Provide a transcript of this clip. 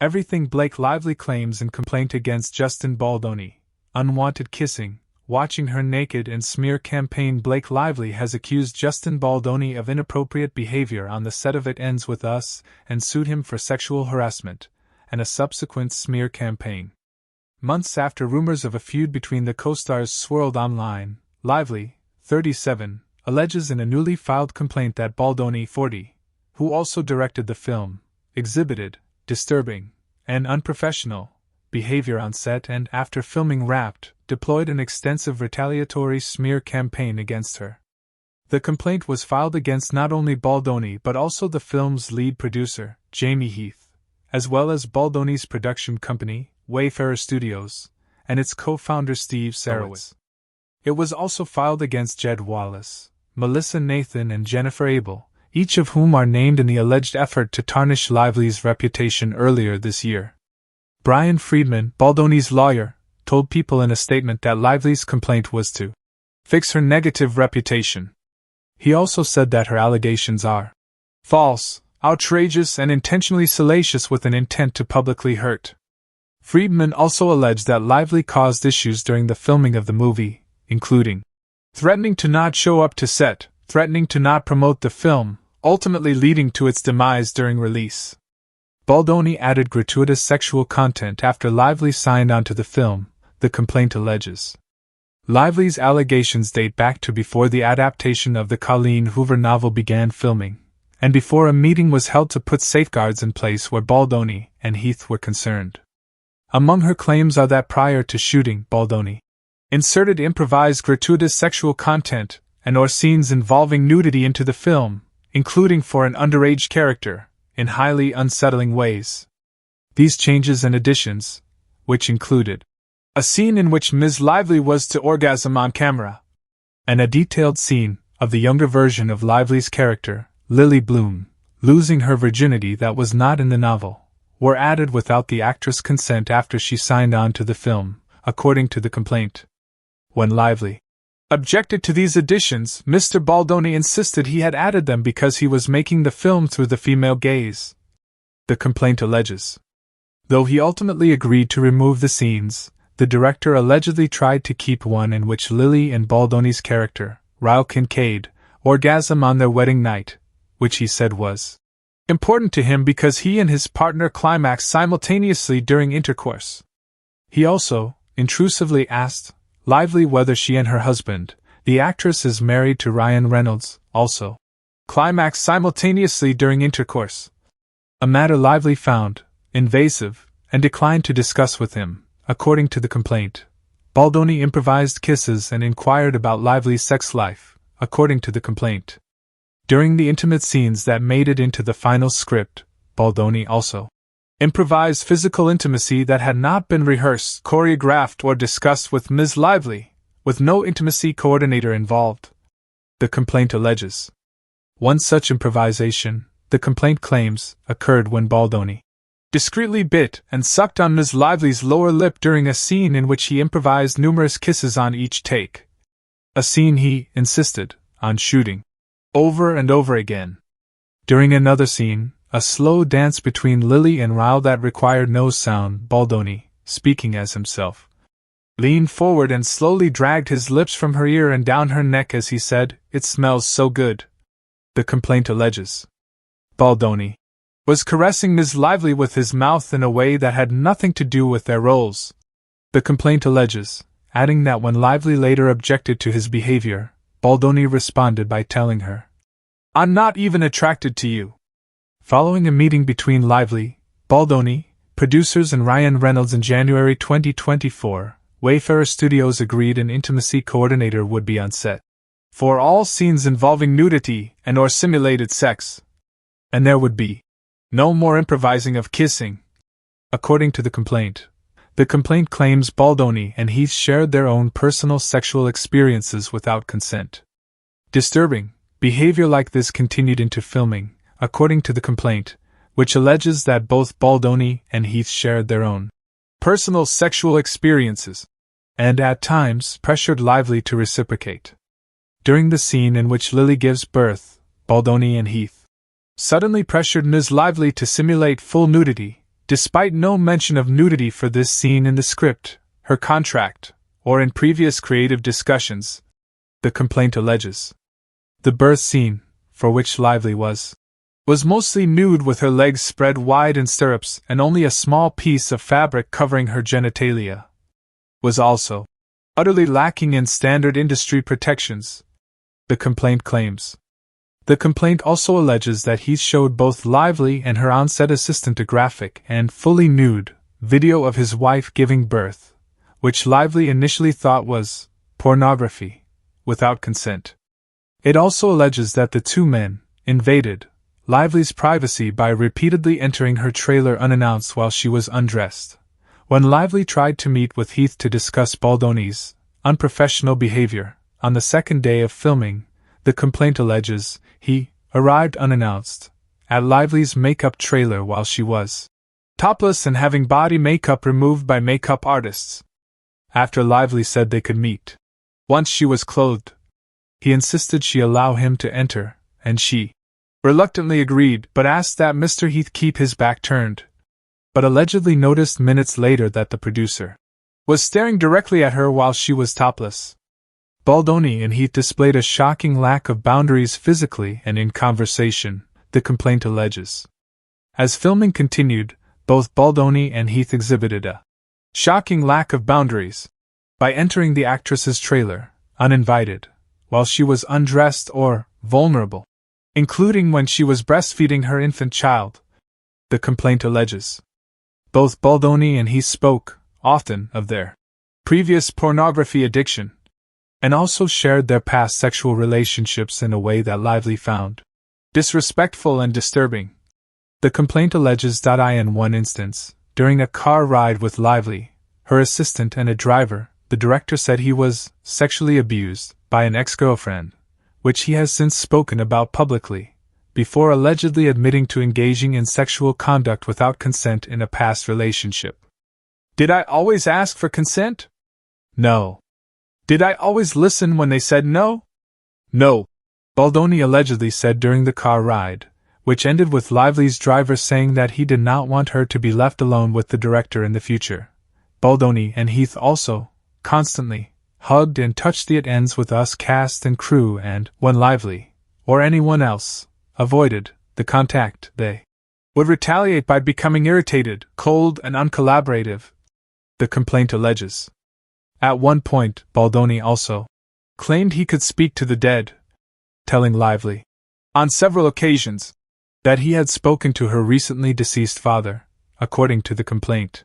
Everything Blake Lively claims in complaint against Justin Baldoni. Unwanted kissing. Watching her naked and smear campaign. Blake Lively has accused Justin Baldoni of inappropriate behavior on the set of It Ends With Us and sued him for sexual harassment and a subsequent smear campaign. Months after rumors of a feud between the co-stars swirled online, Lively, 37, alleges in a newly filed complaint that Baldoni, 40, who also directed the film, exhibited disturbing and unprofessional behavior on set and, after filming wrapped, deployed an extensive retaliatory smear campaign against her. The complaint was filed against not only Baldoni but also the film's lead producer, Jamey Heath, as well as Baldoni's production company, Wayfarer Studios, and its co-founder Steve Sarowitz. It was also filed against Jed Wallace, Melissa, Nathan and Jennifer Abel, each of whom are named in the alleged effort to tarnish Lively's reputation earlier this year. Brian Friedman, Baldoni's lawyer, told People in a statement that Lively's complaint was to fix her negative reputation. He also said that her allegations are false, outrageous and intentionally salacious with an intent to publicly hurt. Friedman also alleged that Lively caused issues during the filming of the movie, including threatening to not show up to set, threatening to not promote the film, ultimately leading to its demise during release. Baldoni added gratuitous sexual content after Lively signed onto the film, the complaint alleges. Lively's allegations date back to before the adaptation of the Colleen Hoover novel began filming, and before a meeting was held to put safeguards in place where Baldoni and Heath were concerned. Among her claims are that prior to shooting, Baldoni inserted improvised gratuitous sexual content and/or scenes involving nudity into the film, including for an underage character, in highly unsettling ways. These changes and additions, which included a scene in which Ms. Lively was to orgasm on camera, and a detailed scene of the younger version of Lively's character, Lily Bloom, losing her virginity that was not in the novel, were added without the actress' consent after she signed on to the film, according to the complaint. When Lively objected to these additions, Mr. Baldoni insisted he had added them because he was making the film through the female gaze. The complaint alleges. Though he ultimately agreed to remove the scenes, the director allegedly tried to keep one in which Lily and Baldoni's character, Ryle Kincaid, orgasm on their wedding night, which he said was important to him because he and his partner climaxed simultaneously during intercourse. He also intrusively asked Lively whether she and her husband, the actress is married to Ryan Reynolds, also climaxed simultaneously during intercourse. A matter Lively found invasive and declined to discuss with him, according to the complaint. Baldoni improvised kisses and inquired about Lively's sex life, according to the complaint. During the intimate scenes that made it into the final script, Baldoni also improvised physical intimacy that had not been rehearsed, choreographed, or discussed with Ms. Lively, with no intimacy coordinator involved. The complaint alleges. One such improvisation, the complaint claims, occurred when Baldoni discreetly bit and sucked on Ms. Lively's lower lip during a scene in which he improvised numerous kisses on each take. A scene he insisted on shooting over and over again. During another scene, a slow dance between Lily and Ryle that required no sound, Baldoni, speaking as himself, leaned forward and slowly dragged his lips from her ear and down her neck as he said, "It smells so good." The complaint alleges. Baldoni was caressing Ms. Lively with his mouth in a way that had nothing to do with their roles. The complaint alleges, adding that when Lively later objected to his behavior, Baldoni responded by telling her, "I'm not even attracted to you." Following a meeting between Lively, Baldoni, producers and Ryan Reynolds in January 2024, Wayfarer Studios agreed an intimacy coordinator would be on set for all scenes involving nudity and/or simulated sex. And there would be no more improvising of kissing. According to the complaint claims Baldoni and Heath shared their own personal sexual experiences without consent. Disturbing behavior like this continued into filming, according to the complaint, which alleges that both Baldoni and Heath shared their own personal sexual experiences, and at times pressured Lively to reciprocate. During the scene in which Lily gives birth, Baldoni and Heath suddenly pressured Ms. Lively to simulate full nudity, despite no mention of nudity for this scene in the script, her contract, or in previous creative discussions. The complaint alleges. The birth scene, for which Lively was mostly nude with her legs spread wide in stirrups and only a small piece of fabric covering her genitalia, was also utterly lacking in standard industry protections, the complaint claims. The complaint also alleges that Heath showed both Lively and her on-set assistant a graphic and fully nude video of his wife giving birth, which Lively initially thought was pornography, without consent. It also alleges that the two men invaded Lively's privacy by repeatedly entering her trailer unannounced while she was undressed. When Lively tried to meet with Heath to discuss Baldoni's unprofessional behavior on the second day of filming, the complaint alleges he arrived unannounced at Lively's makeup trailer while she was topless and having body makeup removed by makeup artists. After Lively said they could meet once she was clothed, he insisted she allow him to enter, and she reluctantly agreed but asked that Mr. Heath keep his back turned, but allegedly noticed minutes later that the producer was staring directly at her while she was topless. Baldoni and Heath displayed a shocking lack of boundaries physically and in conversation, the complaint alleges. As filming continued, both Baldoni and Heath exhibited a shocking lack of boundaries by entering the actress's trailer, uninvited, while she was undressed or vulnerable, including when she was breastfeeding her infant child, the complaint alleges. Both Baldoni and Heath spoke, often, of their previous pornography addiction, and also shared their past sexual relationships in a way that Lively found disrespectful and disturbing. The complaint alleges that in one instance, during a car ride with Lively, her assistant and a driver, the director said he was sexually abused by an ex-girlfriend, which he has since spoken about publicly, before allegedly admitting to engaging in sexual conduct without consent in a past relationship. Did I always ask for consent? No. Did I always listen when they said no? No, Baldoni allegedly said during the car ride, which ended with Lively's driver saying that he did not want her to be left alone with the director in the future. Baldoni and Heath also, constantly, hugged and touched the "it ends with us" cast and crew, and, when Lively, or anyone else, avoided the contact, they would retaliate by becoming irritated, cold, and uncollaborative, the complaint alleges. At one point, Baldoni also claimed he could speak to the dead, telling Lively, on several occasions, that he had spoken to her recently deceased father, according to the complaint.